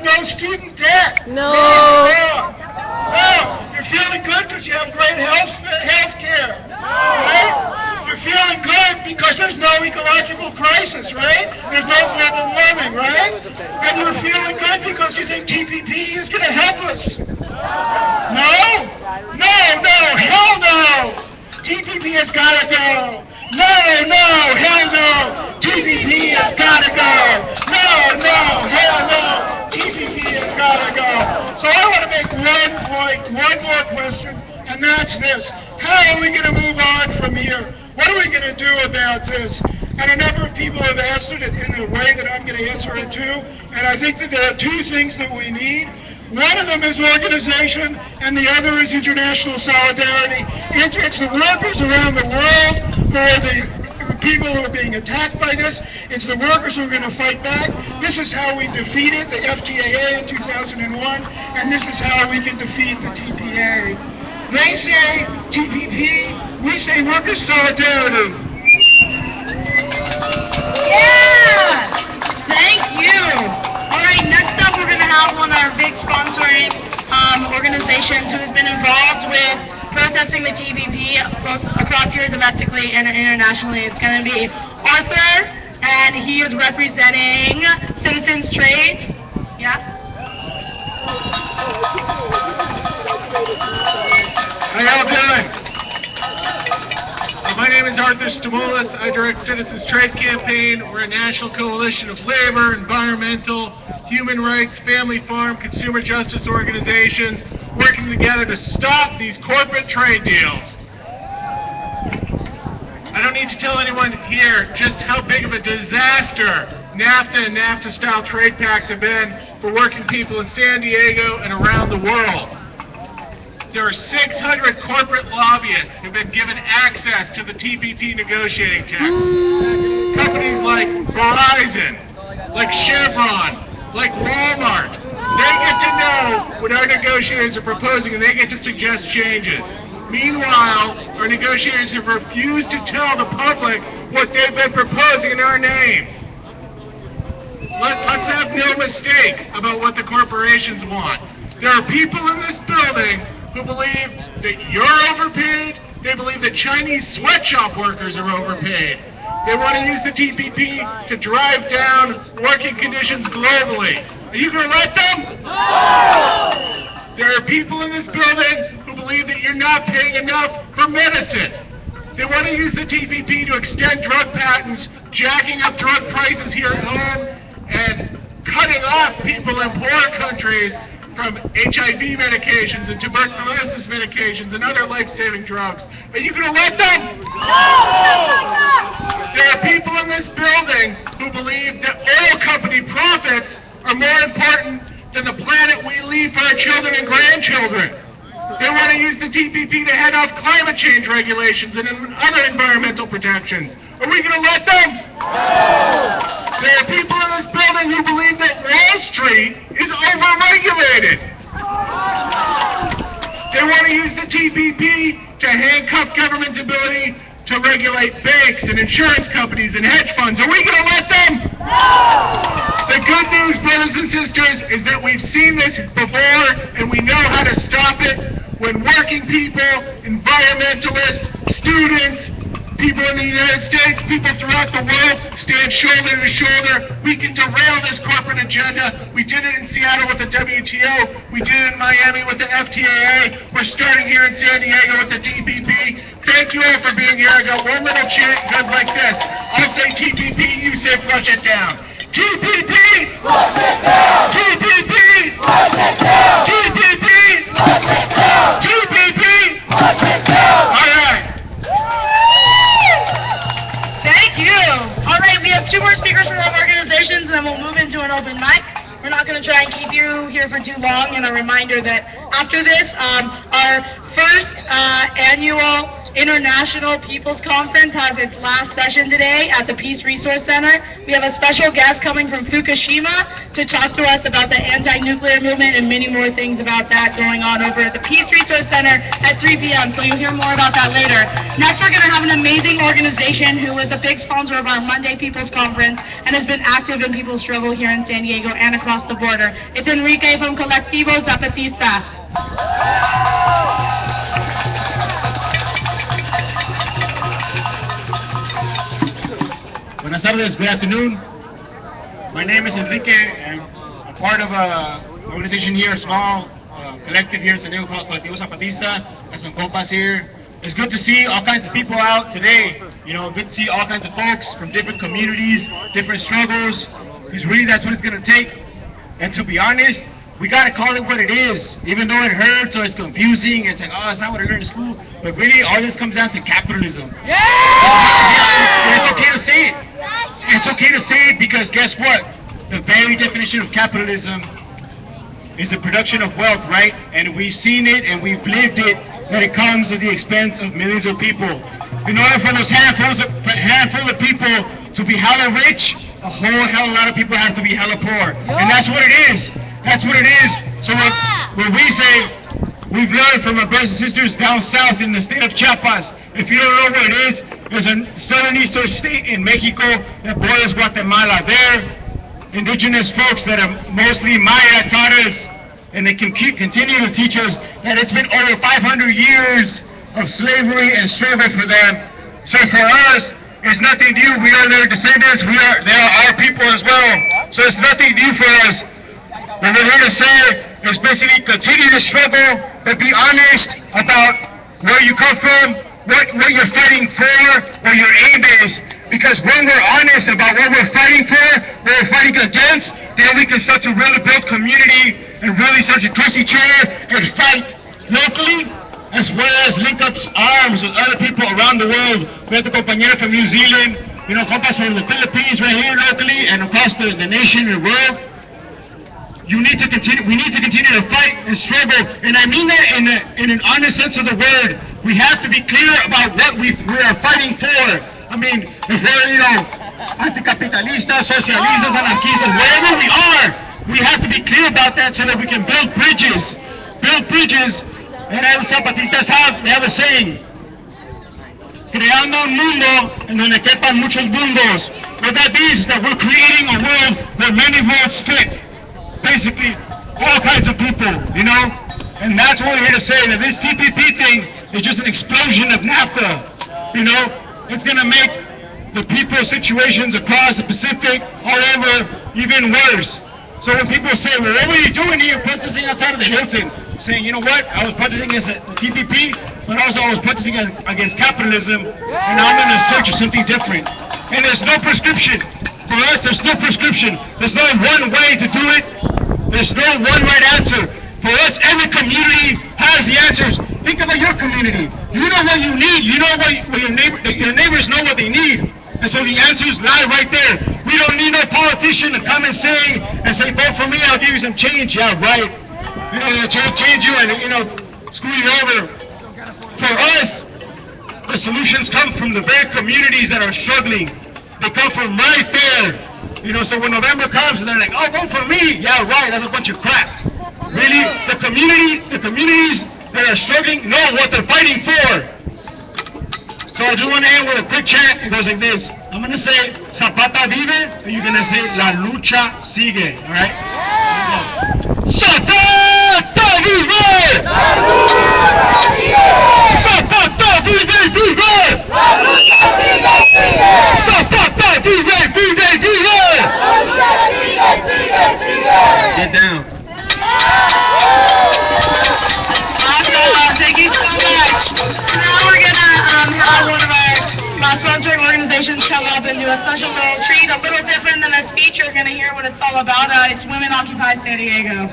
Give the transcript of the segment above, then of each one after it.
have no student debt. No. You're feeling good because you have great health care. Right? You're feeling good because there's no ecological crisis, right? There's no global warming, right? And you're feeling good because you think TPP is going to help us. No, hell no. TPP has got to go. No, hell no. TPP has got to go. No, hell no. TPP has got to go. So I want to make one more question, and that's this. How are we going to move on from here? What are we going to do about this? And a number of people have answered it in a way that I'm going to answer it too. And I think that there are two things that we need. One of them is organization, and the other is international solidarity. It's the workers around the world who are the people who are being attacked by this. It's the workers who are going to fight back. This is how we defeated the FTAA in 2001, and this is how we can defeat the TPA. They say TPP, we say workers' solidarity. Yeah! Thank you! Alright, next up we're going to have one of our big sponsoring organizations who has been involved with protesting the TPP both across here domestically and internationally. It's going to be Arthur, and he is representing Citizens Trade. Yeah? How y'all doing? My name is Arthur Stamoulis. I direct Citizens Trade Campaign. We're a national coalition of labor, environmental, human rights, family farm, consumer justice organizations working together to stop these corporate trade deals. I don't need to tell anyone here just how big of a disaster NAFTA and NAFTA-style trade pacts have been for working people in San Diego and around the world. There are 600 corporate lobbyists who've been given access to the TPP negotiating text. Companies like Verizon, like Chevron, like Walmart, they get to know what our negotiators are proposing and they get to suggest changes. Meanwhile, our negotiators have refused to tell the public what they've been proposing in our names. Let's have no mistake about what the corporations want. There are people in this building who believe that you're overpaid. They believe that Chinese sweatshop workers are overpaid. They want to use the TPP to drive down working conditions globally. Are you going to let them? No! There are people in this building who believe that you're not paying enough for medicine. They want to use the TPP to extend drug patents, jacking up drug prices here at home, and cutting off people in poor countries from HIV medications and tuberculosis medications and other life-saving drugs. Are you going to let them? No! There are people in this building who believe that oil company profits are more important than the planet we leave for our children and grandchildren. They want to use the TPP to head off climate change regulations and other environmental protections. Are we going to let them? No! There are people in this building who believe that Wall Street is overregulated. They want to use the TPP to handcuff government's ability to regulate banks and insurance companies and hedge funds. Are we going to let them? No! The good news, brothers and sisters, is that we've seen this before and we know how to stop it. When working people, environmentalists, students, people in the United States, people throughout the world stand shoulder to shoulder, we can derail this corporate agenda. We did it in Seattle with the WTO. We did it in Miami with the FTAA. We're starting here in San Diego with the TPP. Thank you all for being here. I got one little chant. It goes like this. I'll say TPP, you say flush it down. TPP! Flush it down! TPP! Flush it down! TPP! Flush it down! TPP! Flush it down! All right. Thank you. All right, we have two more speakers from our organizations, and then we'll move into an open mic. We're not going to try and keep you here for too long, and a reminder that after this, our first annual International People's Conference has its last session today at the Peace Resource Center. We have a special guest coming from Fukushima to talk to us about the anti-nuclear movement and many more things about that going on over at the Peace Resource Center at 3 p.m. So you'll hear more about that later. Next, we're going to have an amazing organization who is a big sponsor of our Monday People's Conference and has been active in people's struggle here in San Diego and across the border. It's Enrique from Colectivo Zapatista. Buenas tardes, good afternoon. My name is Enrique, and I'm part of an organization here, a small collective here in San Diego called Colectivo Zapatista. Got some compas here. It's good to see all kinds of people out today. You know, good to see all kinds of folks from different communities, different struggles. Because really that's what it's going to take. And to be honest, we got to call it what it is. Even though it hurts or it's confusing, it's like, oh, it's not what I learned in school. But really, all this comes down to capitalism. Yeah! It's okay to say it. It's okay to say it because guess what? The very definition of capitalism is the production of wealth, right? And we've seen it and we've lived it, that it comes at the expense of millions of people. In order for those handful of people to be hella rich, a whole hell of a lot of people have to be hella poor. And that's what it is. That's what it is. So when we say, we've learned from our brothers and sisters down south in the state of Chiapas. If you don't know where it is, there's a southern eastern state in Mexico that borders Guatemala. They're indigenous folks that are mostly Maya taught us, and they can continue to teach us that it's been over 500 years of slavery and service for them. So for us, it's nothing new. We are their descendants. They are our people as well. So it's nothing new for us. What we're here to say is basically continue to struggle, but be honest about where you come from, what you're fighting for, what your aim is. Because when we're honest about what we're fighting for, what we're fighting against, then we can start to really build community and really start to trust each other and fight locally, as well as link up arms with other people around the world. We have the compañera from New Zealand, you know, compas from the Philippines right here locally and across the nation and world. We need to continue to fight and struggle, and I mean that in an honest sense of the word. We have to be clear about what we are fighting for. I mean, if we're, you know, anticapitalistas, socialistas, anarchistas, wherever we are, we have to be clear about that so that we can build bridges. Build bridges, and as Zapatistas they have a saying, creando un mundo en donde quepan muchos mundos. What that means is that we're creating a world where many worlds fit. Basically, all kinds of people, you know? And that's what we're here to say, that this TPP thing is just an explosion of NAFTA, you know? It's gonna make the people's situations across the Pacific, all over, even worse. So when people say, well, what were you doing here protesting outside of the Hilton? Saying, you know what, I was protesting against the TPP, but also I was protesting against capitalism, and now I'm in this church or something different. And there's no prescription. For us, there's no prescription. There's no one way to do it. There's no one right answer. For us, every community has the answers. Think about your community. You know what you need. You know what your neighbors know what they need. And so the answers lie right there. We don't need no politician to come and say, vote for me, I'll give you some change. Yeah, right. You know, they'll change you and, you know, screw you over. For us, the solutions come from the very communities that are struggling. They come from right there. You know, so when November comes and they're like, oh, vote for me. Yeah, right, that's a bunch of crap. Really, the communities that are struggling know what they're fighting for. So I just want to end with a quick chant. It goes like this. I'm going to say, Zapata vive, and you're going to say, la lucha sigue. All right? Zapata vive! La lucha sigue! Zapata vive, vive! La lucha sigue, sigue! Zapata vive, vive, vive! La lucha sigue, sigue, sigue! Get down. Awesome, thank you so much. Now we're gonna have one of our sponsoring organizations come up and do a special little treat, a little different than a speech. You're gonna hear what it's all about. It's Women Occupy San Diego.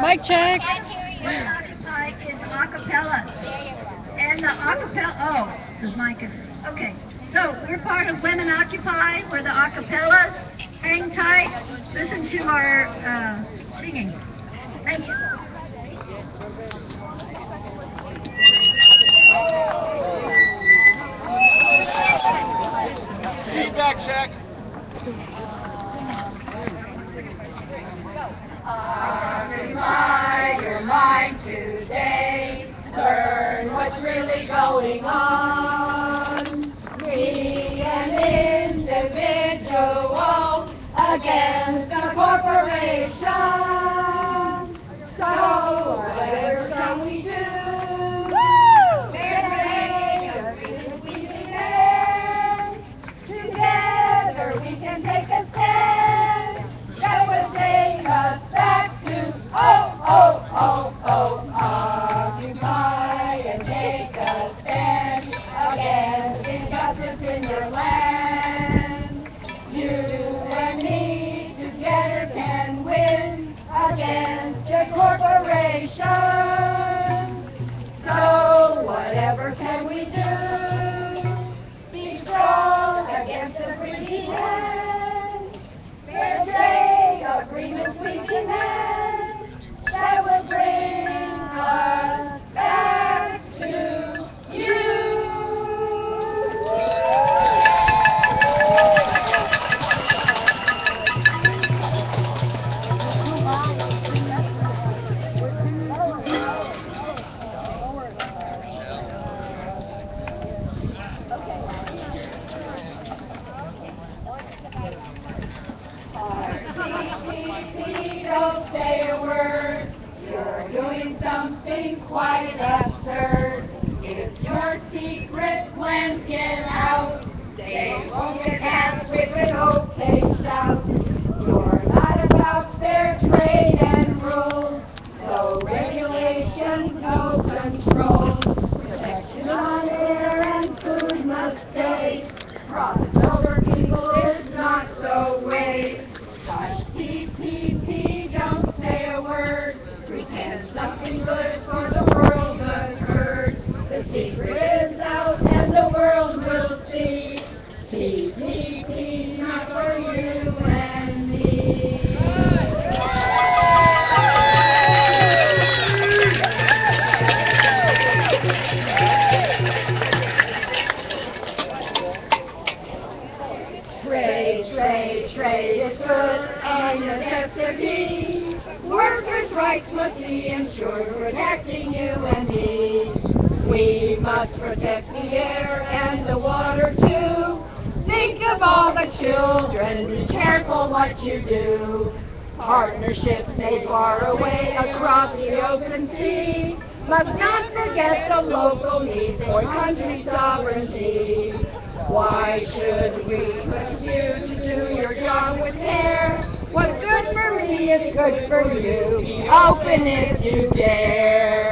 Mic check. The mic is, okay. So we're part of Women Occupy. We're the acapellas. Hang tight. Listen to our singing. Thank you. Feedback check. Occupy your mind today. Learn what's really going on. Be an individual against a corporation. So whatever shall we do? Together we can take a stand that would take us back to occupy and take a stand against injustice in your land. You and me together can win against a corporation. So whatever can we do? Be strong against the greedy hand. Fair trade agreements we demand that will bring us back to you. RCTP, don't say a word. You're doing something quite absurd. If your secret plans get out, they won't get cast with an okay shout. You're not about fair trade and rules. No regulations, no controls. Protection on air and food must stay. Profits over people is not the way. Hush, TPP, don't say a word. Pretend something good for the world occurred. The secret is out and the world will see. TPP's not for you and me. Trade is good and necessity. Workers' rights must be ensured, protecting you and me. We must protect the air and the water too. Think of all the children, be careful what you do. Partnerships made far away across the open sea. Must not forget the local needs for country sovereignty. Why should we trust you to do your job with care? What's good for me is good for you. Be open if you dare.